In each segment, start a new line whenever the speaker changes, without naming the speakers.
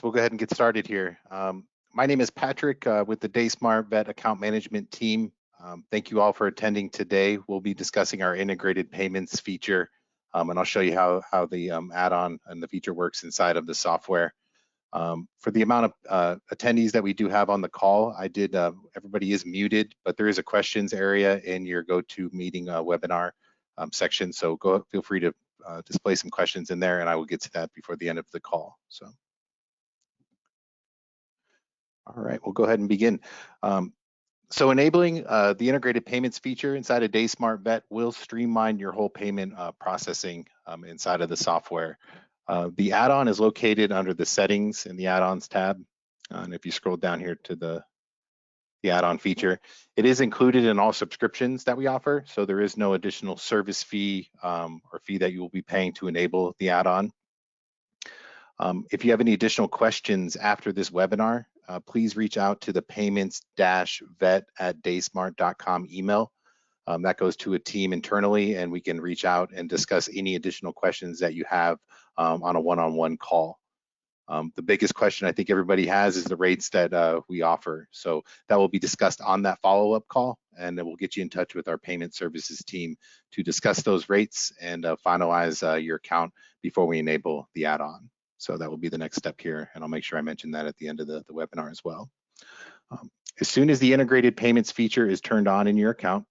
we'll go ahead and get started here. My name is Patrick with the DaySmart Vet account management team. Thank you all for attending today. We'll be discussing our integrated payments feature, and I'll show you how the add-on and the feature works inside of the software. For the amount of attendees that we do have on the call, everybody is muted, but there is a questions area in your GoToMeeting webinar section. So feel free to display some questions in there, and I will get to that before the end of the call. So, all right, we'll go ahead and begin. So enabling the integrated payments feature inside of DaySmart Vet will streamline your whole payment processing inside of the software. The add-on is located under the settings in the add-ons tab. And if you scroll down here to the add-on feature, it is included in all subscriptions that we offer. So there is no additional service fee or fee that you will be paying to enable the add-on. If you have any additional questions after this webinar, please reach out to the payments-vet@daysmart.com email. That goes to a team internally, and we can reach out and discuss any additional questions that you have on a one-on-one call. The biggest question I think everybody has is the rates that we offer. So that will be discussed on that follow-up call, and then we'll get you in touch with our payment services team to discuss those rates and finalize your account before we enable the add-on. So that will be the next step here, and I'll make sure I mention that at the end of the webinar as well. As soon as the integrated payments feature is turned on in your account,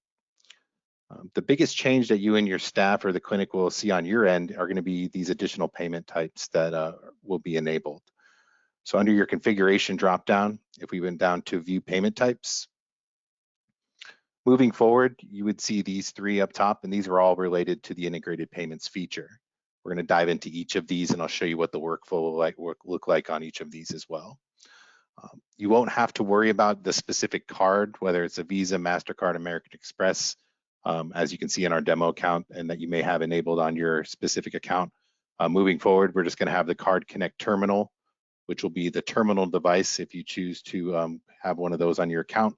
the biggest change that you and your staff or the clinic will see on your end are going to be these additional payment types that will be enabled. So under your configuration dropdown, if we went down to view payment types, moving forward, you would see these three up top, and these are all related to the integrated payments feature. We're going to dive into each of these, and I'll show you what the workflow will look like on each of these as well. You won't have to worry about the specific card, whether it's a Visa, MasterCard, American Express, as you can see in our demo account, and that you may have enabled on your specific account. Moving forward, we're just going to have the Card Connect terminal, which will be the terminal device if you choose to have one of those on your account.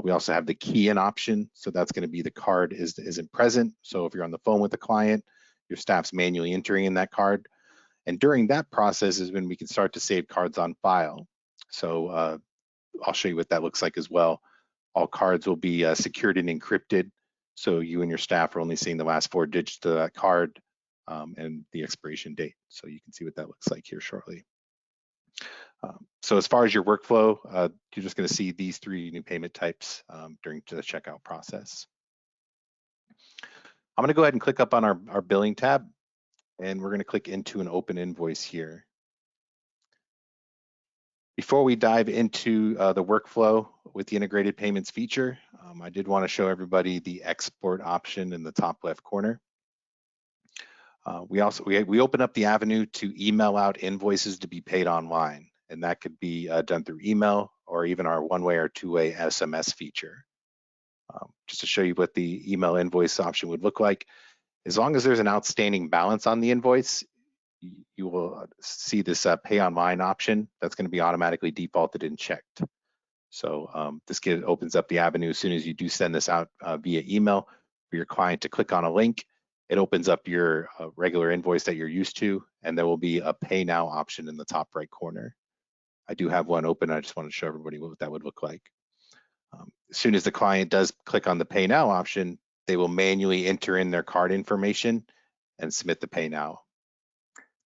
We also have the key in option, so that's going to be the card isn't present. So if you're on the phone with the client, your staff's manually entering in that card. And during that process is when we can start to save cards on file. So I'll show you what that looks like as well. All cards will be secured and encrypted. So you and your staff are only seeing the last 4 digits of that card and the expiration date. So you can see what that looks like here shortly. So as far as your workflow, you're just going to see these 3 new payment types during the checkout process. I'm going to go ahead and click up on our billing tab, and we're going to click into an open invoice here. Before we dive into the workflow with the integrated payments feature, I did want to show everybody the export option in the top left corner. We open up the avenue to email out invoices to be paid online, and that could be done through email or even our one-way or two-way SMS feature. Just to show you what the email invoice option would look like. As long as there's an outstanding balance on the invoice, you will see this pay online option that's going to be automatically defaulted and checked. So this opens up the avenue as soon as you do send this out via email for your client to click on a link. It opens up your regular invoice that you're used to, and there will be a pay now option in the top right corner. I do have one open. I just want to show everybody what that would look like. As soon as the client does click on the pay now option, they will manually enter in their card information and submit the pay now.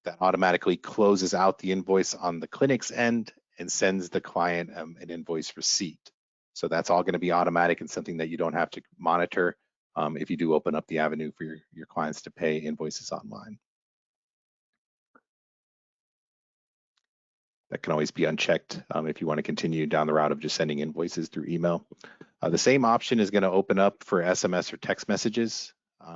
That automatically closes out the invoice on the clinic's end and sends the client an invoice receipt. So that's all going to be automatic and something that you don't have to monitor if you do open up the avenue for your clients to pay invoices online. That can always be unchecked if you want to continue down the route of just sending invoices through email. The same option is going to open up for SMS or text messages.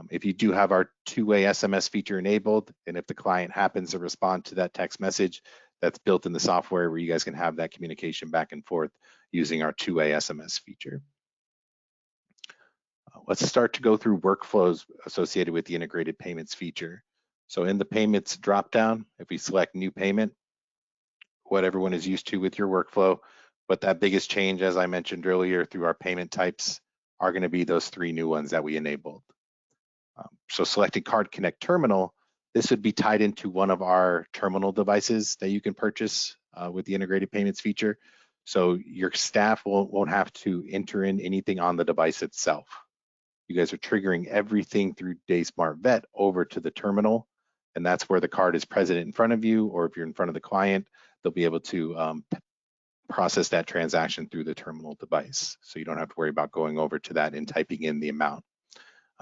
If you do have our two-way SMS feature enabled, and if the client happens to respond to that text message, that's built in the software where you guys can have that communication back and forth using our two-way SMS feature. Let's start to go through workflows associated with the integrated payments feature. So in the payments dropdown, if we select new payment, what everyone is used to with your workflow, but that biggest change, as I mentioned earlier, through our payment types are going to be those 3 new ones that we enabled. So selecting Card Connect Terminal, This would be tied into one of our terminal devices that you can purchase with the integrated payments feature. So your staff won't have to enter in anything on the device itself. You guys are triggering everything through DaySmart Vet over to the terminal, and that's where the card is present in front of you, or if you're in front of the client, they'll be able to process that transaction through the terminal device. So you don't have to worry about going over to that and typing in the amount.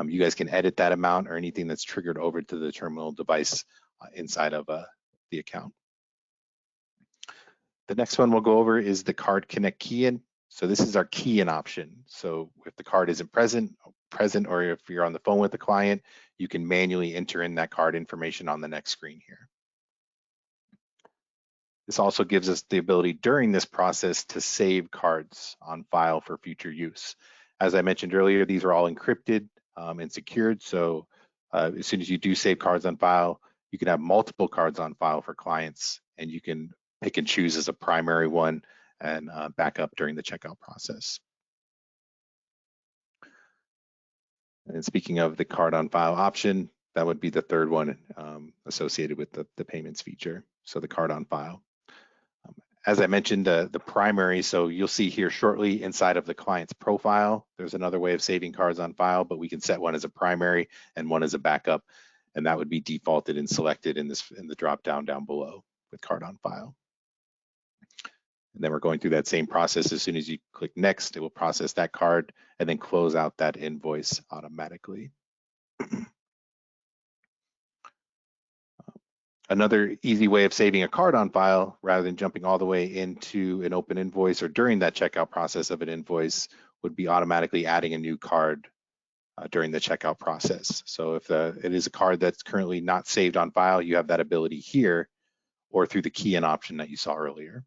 You guys can edit that amount or anything that's triggered over to the terminal device inside of the account. The next one we'll go over is the Card Connect Key In. So this is our key in option. So if the card isn't present, or if you're on the phone with the client, you can manually enter in that card information on the next screen here. This also gives us the ability during this process to save cards on file for future use. As I mentioned earlier, these are all encrypted and secured. So as soon as you do save cards on file, you can have multiple cards on file for clients, and you can pick and choose as a primary one and back up during the checkout process. And speaking of the card on file option, that would be the third one associated with the payments feature. So the card on file. As I mentioned, the primary, so you'll see here shortly inside of the client's profile, there's another way of saving cards on file, but we can set one as a primary and one as a backup, and that would be defaulted and selected in the drop down below with card on file. And then we're going through that same process. As soon as you click next, it will process that card and then close out that invoice automatically. Another easy way of saving a card on file, rather than jumping all the way into an open invoice or during that checkout process of an invoice, would be automatically adding a new card during the checkout process. So if it is a card that's currently not saved on file, you have that ability here or through the key in option that you saw earlier.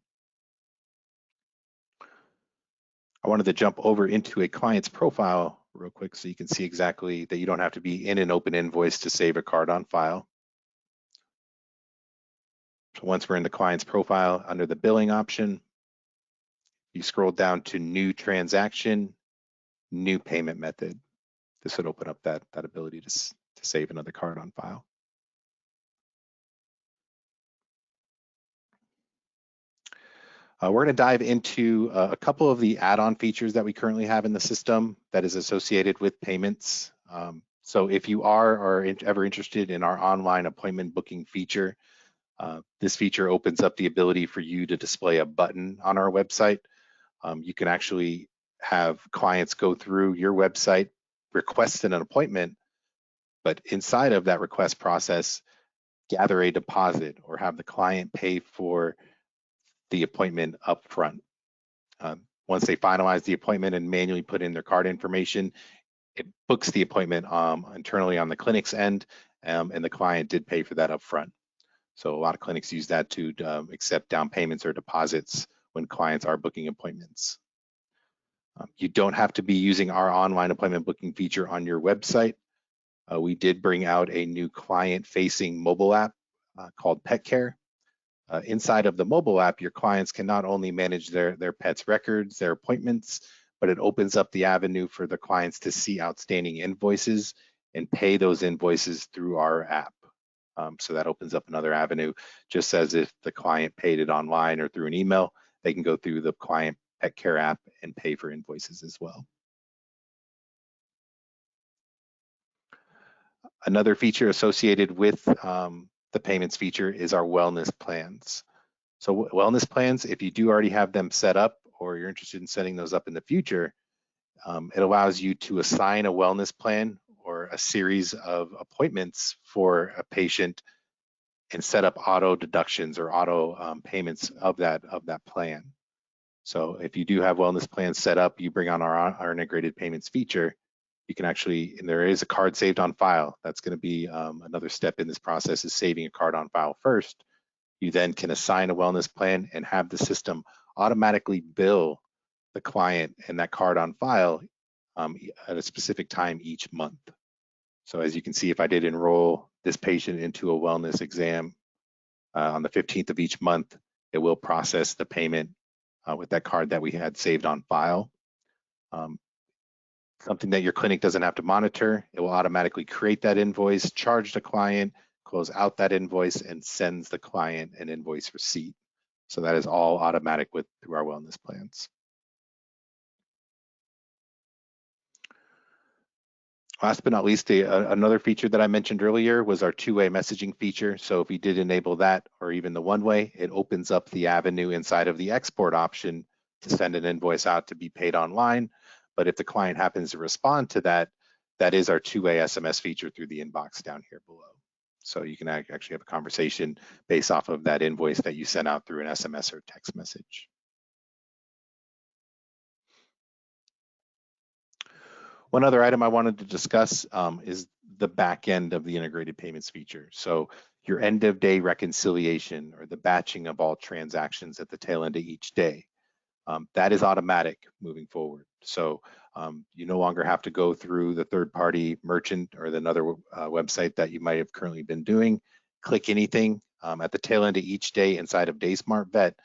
I wanted to jump over into a client's profile real quick so you can see exactly that you don't have to be in an open invoice to save a card on file. So once we're in the client's profile, under the billing option, you scroll down to new transaction, new payment method. This would open up that ability to save another card on file. We're going to dive into a couple of the add-on features that we currently have in the system that is associated with payments. So if you are ever interested in our online appointment booking feature, this feature opens up the ability for you to display a button on our website. You can actually have clients go through your website, request an appointment, but inside of that request process, gather a deposit or have the client pay for the appointment up front. Once they finalize the appointment and manually put in their card information, it books the appointment internally on the clinic's end, and the client did pay for that up front. So a lot of clinics use that to accept down payments or deposits when clients are booking appointments. You don't have to be using our online appointment booking feature on your website. We did bring out a new client-facing mobile app called Pet Care. Inside of the mobile app, your clients can not only manage their pet's records, their appointments, but it opens up the avenue for the clients to see outstanding invoices and pay those invoices through our app. So that opens up another avenue, just as if the client paid it online or through an email, they can go through the client Pet Care app and pay for invoices as well. Another feature associated with the payments feature is our wellness plans. So wellness plans, if you do already have them set up or you're interested in setting those up in the future, it allows you to assign a wellness plan or a series of appointments for a patient and set up auto deductions or auto payments of that plan. So if you do have wellness plans set up, you bring on our integrated payments feature, you can actually, and there is a card saved on file. That's going to be another step in this process, is saving a card on file first. You then can assign a wellness plan and have the system automatically bill the client and that card on file at a specific time each month. So as you can see, if I did enroll this patient into a wellness exam on the 15th of each month, it will process the payment with that card that we had saved on file. Something that your clinic doesn't have to monitor. It will automatically create that invoice, charge the client, close out that invoice, and sends the client an invoice receipt. So that is all automatic through our wellness plans. Last but not least, another feature that I mentioned earlier was our two-way messaging feature. So if you did enable that, or even the one-way, it opens up the avenue inside of the export option to send an invoice out to be paid online. But if the client happens to respond to that, that is our two-way SMS feature through the inbox down here below. So you can actually have a conversation based off of that invoice that you sent out through an SMS or text message. One other item I wanted to discuss is the back end of the integrated payments feature. So your end of day reconciliation, or the batching of all transactions at the tail end of each day, that is automatic moving forward. So you no longer have to go through the third-party merchant or another website that you might have currently been doing. Click anything at the tail end of each day inside of DaySmart Vet.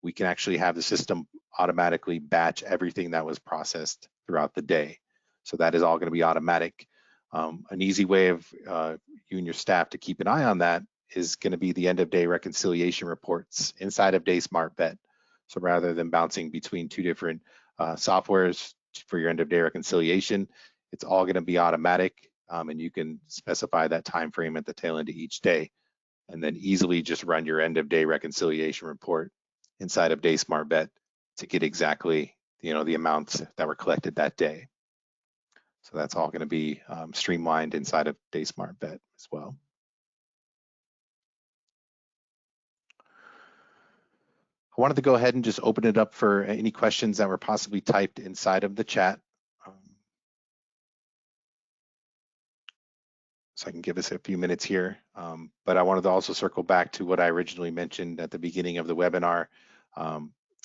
We can actually have the system automatically batch everything that was processed throughout the day. So that is all going to be automatic. An easy way of you and your staff to keep an eye on that is going to be the end of day reconciliation reports inside of DaySmart Vet. So rather than bouncing between two different softwares for your end of day reconciliation, it's all going to be automatic, and you can specify that time frame at the tail end of each day, and then easily just run your end of day reconciliation report inside of DaySmart Vet to get exactly the amounts that were collected that day. So that's all going to be streamlined inside of DaySmart Vet as well. I wanted to go ahead and just open it up for any questions that were possibly typed inside of the chat. So I can give us a few minutes here, but I wanted to also circle back to what I originally mentioned at the beginning of the webinar,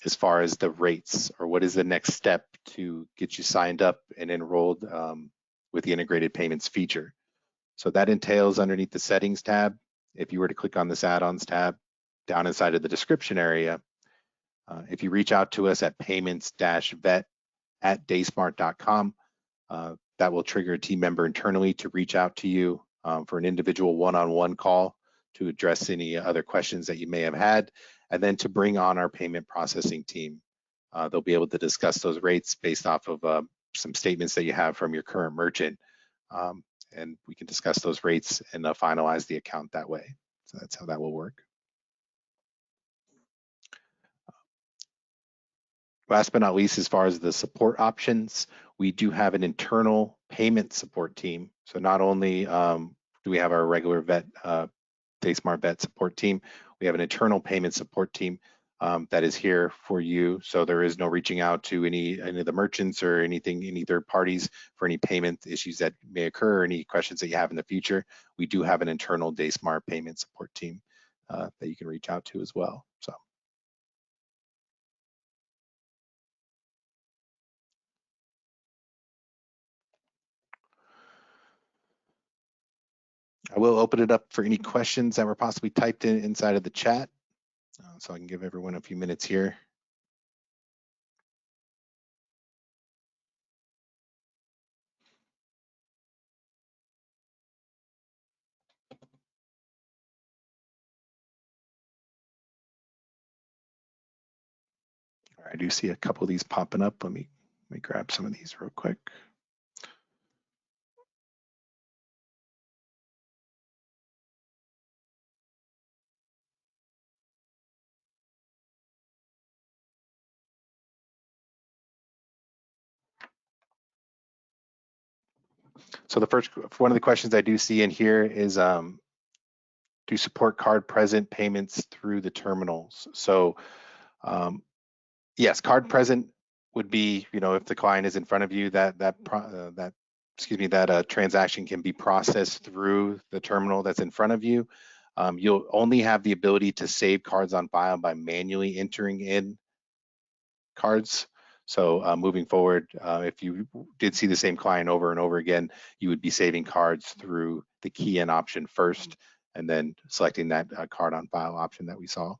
as far as the rates, or what is the next step to get you signed up and enrolled with the integrated payments feature. So that entails underneath the settings tab, if you were to click on this add-ons tab down inside of the description area, if you reach out to us at payments-vet@daysmart.com, that will trigger a team member internally to reach out to you for an individual one-on-one call to address any other questions that you may have had, and then to bring on our payment processing team. They'll be able to discuss those rates based off of some statements that you have from your current merchant, and we can discuss those rates and finalize the account that way. So that's how that will work. Last but not least, as far as the support options, we do have an internal payment support team. So not only do we have our regular DaySmart Vet support team, we have an internal payment support team that is here for you. So there is no reaching out to any of the merchants or any third parties for any payment issues that may occur, or any questions that you have in the future. We do have an internal DaySmart payment support team that you can reach out to as well. So. I will open it up for any questions that were possibly typed in inside of the chat. So I can give everyone a few minutes here. I do see a couple of these popping up. Let me grab some of these real quick. So the first one of the questions I do see in here is do support card present payments through the terminals. So yes, card present would be, if the client is in front of you, that transaction can be processed through the terminal that's in front of you. You'll only have the ability to save cards on file by manually entering in cards. So moving forward, if you did see the same client over and over again, you would be saving cards through the key in option first, and then selecting that card on file option that we saw.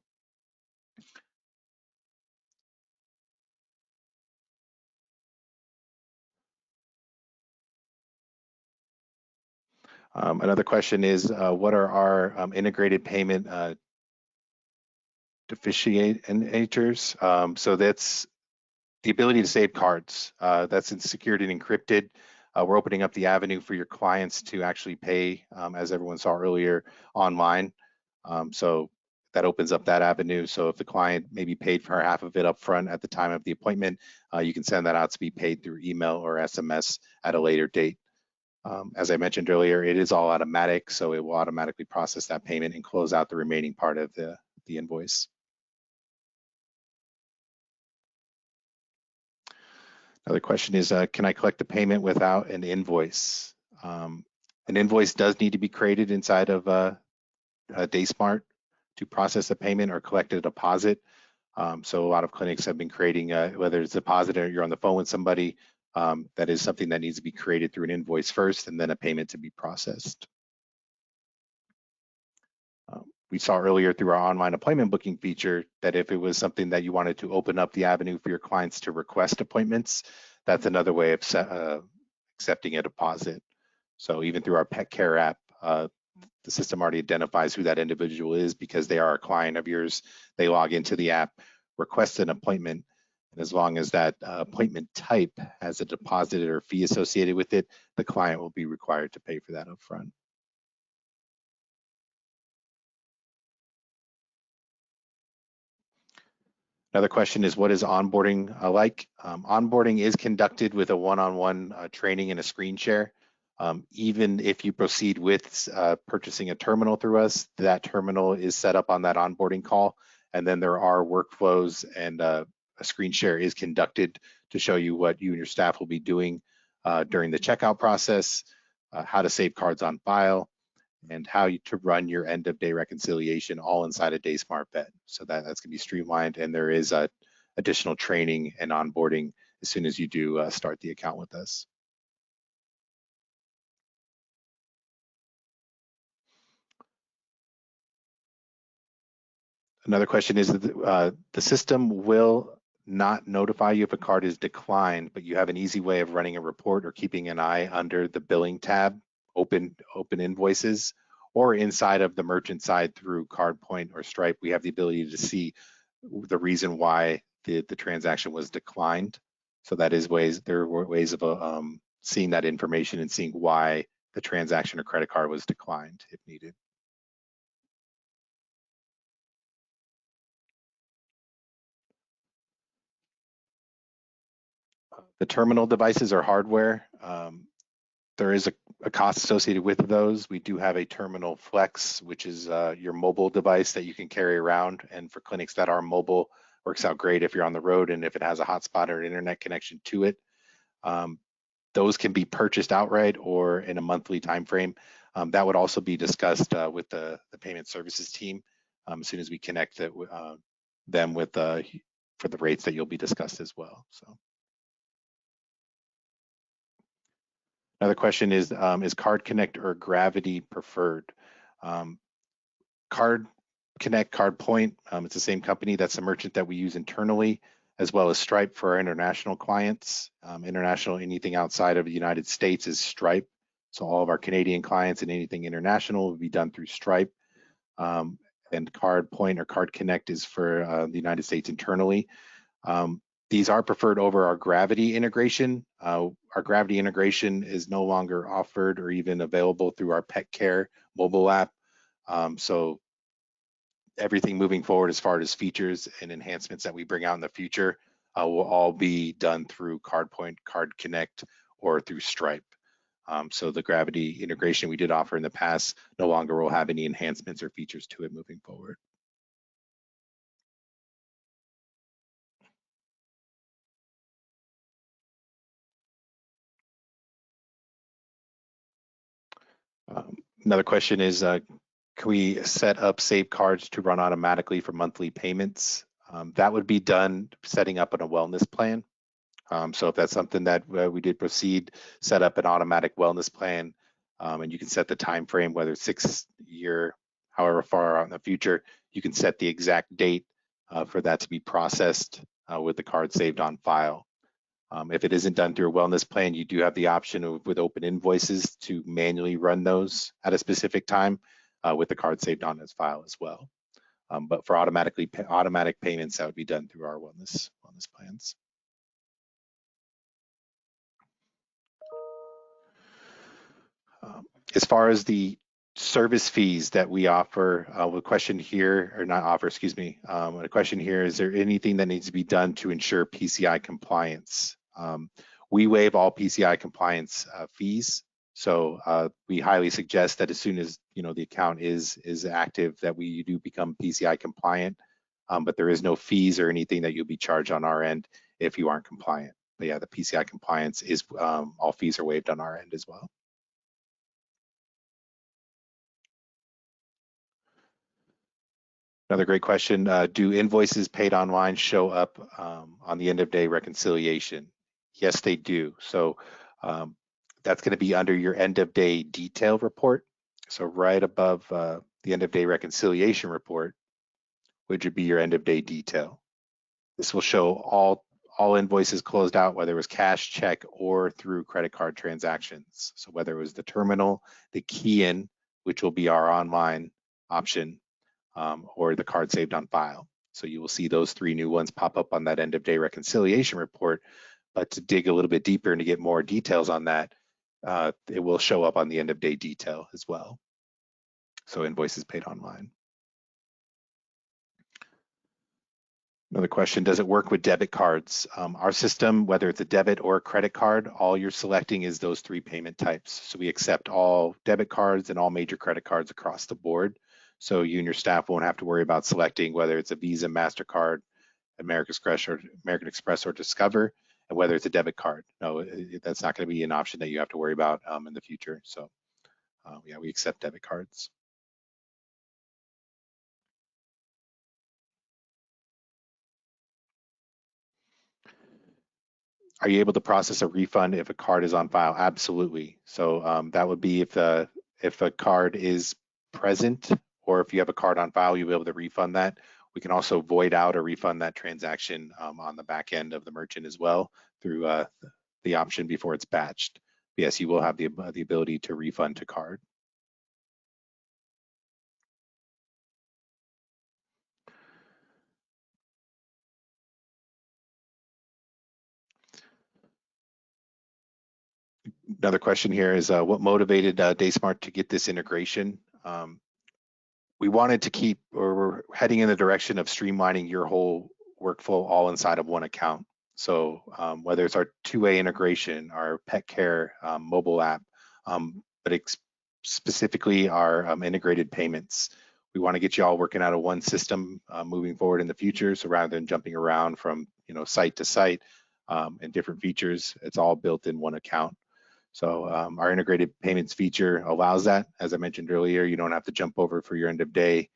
Another question is, what are our integrated payment deficiators? So that's the ability to save cards. That's secured and encrypted. We're opening up the avenue for your clients to actually pay, as everyone saw earlier, online. So that opens up that avenue. So if the client maybe paid for half of it up front at the time of the appointment, you can send that out to be paid through email or SMS at a later date. As I mentioned earlier, it is all automatic, so it will automatically process that payment and close out the remaining part of the invoice. Another question is, can I collect the payment without an invoice? An invoice does need to be created inside of DaySmart to process a payment or collect a deposit. So a lot of clinics have been creating, whether it's a deposit or you're on the phone with somebody, that is something that needs to be created through an invoice first and then a payment to be processed. We saw earlier through our online appointment booking feature that if it was something that you wanted to open up the avenue for your clients to request appointments, that's another way of accepting a deposit. So even through our pet care app, the system already identifies who that individual is because they are a client of yours. They log into the app, request an appointment, and as long as that appointment type has a deposit or fee associated with it, the client will be required to pay for that upfront. Another question is, what is onboarding like? Onboarding is conducted with a one-on-one training and a screen share. Even if you proceed with purchasing a terminal through us, that terminal is set up on that onboarding call, and then there are workflows and a screen share is conducted to show you what you and your staff will be doing during the checkout process, how to save cards on file, and how to run your end of day reconciliation all inside of DaySmart Vet. So that's gonna be streamlined, and there is additional training and onboarding as soon as you do start the account with us. Another question is, the system will not notify you if a card is declined, but you have an easy way of running a report or keeping an eye under the billing tab, open invoices, or inside of the merchant side through CardPoint or Stripe. We have the ability to see the reason why the transaction was declined. So that is there are ways of seeing that information and seeing why the transaction or credit card was declined if needed. The terminal devices are hardware. There is a cost associated with those. We do have a Terminal Flex, which is your mobile device that you can carry around. And for clinics that are mobile, works out great if you're on the road and if it has a hotspot or an internet connection to it. Those can be purchased outright or in a monthly time frame. That would also be discussed with the payment services team as soon as we connect them with for the rates that you'll be discussed as well. So. Another question is Card Connect or Gravity preferred? Card Connect, CardPoint, it's the same company. That's the merchant that we use internally, as well as Stripe for our international clients. International, anything outside of the United States is Stripe. So all of our Canadian clients and anything international will be done through Stripe. And CardPoint or Card Connect is for the United States internally. These are preferred over our Gravity integration. Our Gravity integration is no longer offered or even available through our pet care mobile app. So everything moving forward as far as features and enhancements that we bring out in the future will all be done through CardPoint, Card Connect, or through Stripe. So the Gravity integration we did offer in the past no longer will have any enhancements or features to it moving forward. Another question is, can we set up save cards to run automatically for monthly payments? That would be done setting up on a wellness plan. So if that's something that we did proceed, set up an automatic wellness plan, and you can set the time frame, whether it's 6 year, however far out in the future, you can set the exact date for that to be processed with the card saved on file. If it isn't done through a wellness plan, you do have the option with open invoices to manually run those at a specific time with the card saved on its file as well. But for automatic payments, that would be done through our wellness plans. As far as the service fees that we offer, the question here, or not offer, excuse me, the question here, is there anything that needs to be done to ensure PCI compliance? We waive all PCI compliance fees. So we highly suggest that as soon as the account is active, that we do become PCI compliant. But there is no fees or anything that you'll be charged on our end if you aren't compliant. But yeah, the PCI compliance is all fees are waived on our end as well. Another great question. Do invoices paid online show up on the end of day reconciliation? Yes, they do. So that's going to be under your end of day detail report. So right above the end of day reconciliation report, which would be your end of day detail. This will show all invoices closed out, whether it was cash, check, or through credit card transactions. So whether it was the terminal, the key in, which will be our online option, or the card saved on file. So you will see those three new ones pop up on that end of day reconciliation report. But to dig a little bit deeper and to get more details on that, it will show up on the end of day detail as well. So invoices paid online. Another question, does it work with debit cards? Our system, whether it's a debit or a credit card, all you're selecting is those three payment types. So we accept all debit cards and all major credit cards across the board. So you and your staff won't have to worry about selecting whether it's a Visa, MasterCard, American Express or Discover, and whether it's a debit card. No, that's not going to be an option that you have to worry about in the future. So yeah, we accept debit cards. Are you able to process a refund if a card is on file? Absolutely. So that would be if a card is present, or if you have a card on file, you'll be able to refund that. We can also void out or refund that transaction on the back end of the merchant as well through the option before it's batched. Yes, you will have the ability to refund to card. Another question here is what motivated DaySmart to get this integration? We wanted to keep, or we're heading in the direction of streamlining your whole workflow all inside of one account. So whether it's our two-way integration, our pet care mobile app, but specifically our integrated payments. We want to get you all working out of one system moving forward in the future. So rather than jumping around from site to site and different features, it's all built in one account. So our integrated payments feature allows that. As I mentioned earlier, you don't have to jump over for your end of day.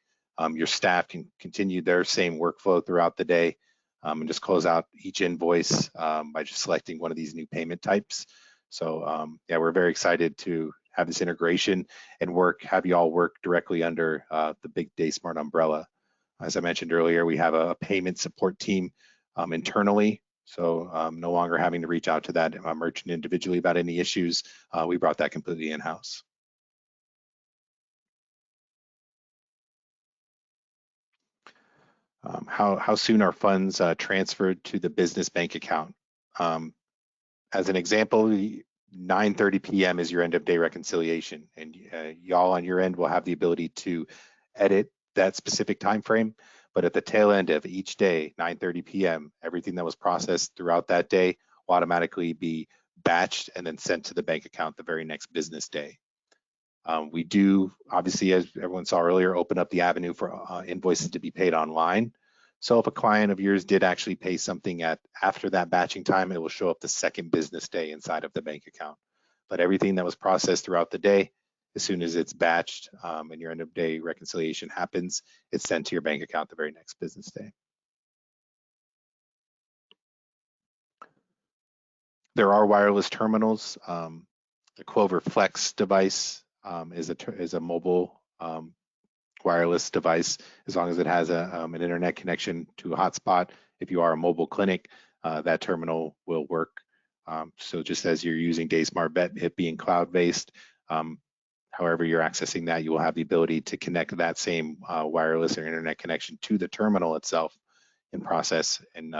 Your staff can continue their same workflow throughout the day and just close out each invoice by just selecting one of these new payment types. So yeah, we're very excited to have this integration and have you all work directly under the big DaySmart umbrella. As I mentioned earlier, we have a payment support team internally. So no longer having to reach out to that merchant individually about any issues. We brought that completely in-house. How soon are funds transferred to the business bank account? As an example, 9:30 p.m. is your end of day reconciliation, and y'all on your end will have the ability to edit that specific time frame. But at the tail end of each day, 9:30 p.m., everything that was processed throughout that day will automatically be batched and then sent to the bank account the very next business day. We do, obviously, as everyone saw earlier, open up the avenue for invoices to be paid online. So if a client of yours did actually pay something after that batching time, it will show up the second business day inside of the bank account. But everything that was processed throughout the day, as soon as it's batched and your end of day reconciliation happens, it's sent to your bank account the very next business day. There are wireless terminals. The Clover Flex device is a mobile wireless device, as long as it has an internet connection to a hotspot. If you are a mobile clinic, that terminal will work. So just as you're using DaySmart Vet, it being cloud-based, however you're accessing that, you will have the ability to connect that same wireless or internet connection to the terminal itself and process and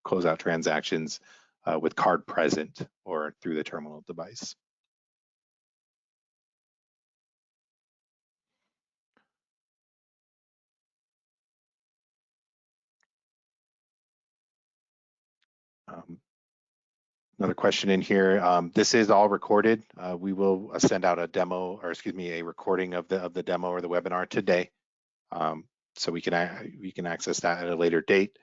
close out transactions with card present or through the terminal device. Another question in here. This is all recorded. We will send out a demo, or excuse me, a recording of the demo or the webinar today, so we can access that at a later date.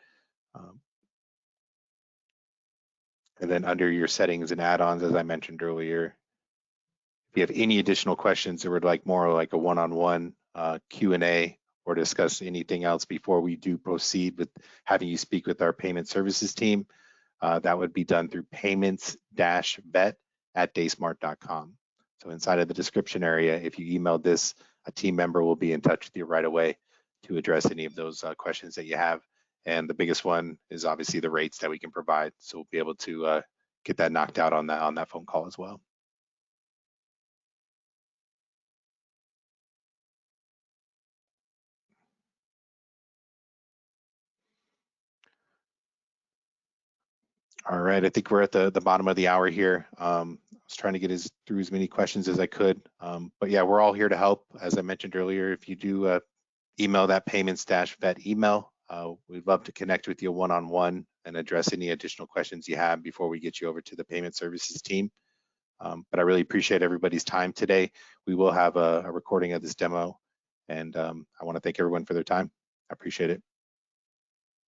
And then under your settings and add-ons, as I mentioned earlier, if you have any additional questions or would like more like a one-on-one Q&A or discuss anything else before we do proceed with having you speak with our payment services team, that would be done through payments-vet@daysmart.com. So inside of the description area, if you emailed this, a team member will be in touch with you right away to address any of those questions that you have. And the biggest one is obviously the rates that we can provide. So we'll be able to get that knocked out on that phone call as well. All right, I think we're at the bottom of the hour here. I was trying to get through as many questions as I could, but yeah, we're all here to help. As I mentioned earlier, if you do email that payments-vet email, we'd love to connect with you one-on-one and address any additional questions you have before we get you over to the payment services team. But I really appreciate everybody's time today. We will have a recording of this demo, and I want to thank everyone for their time. I appreciate it.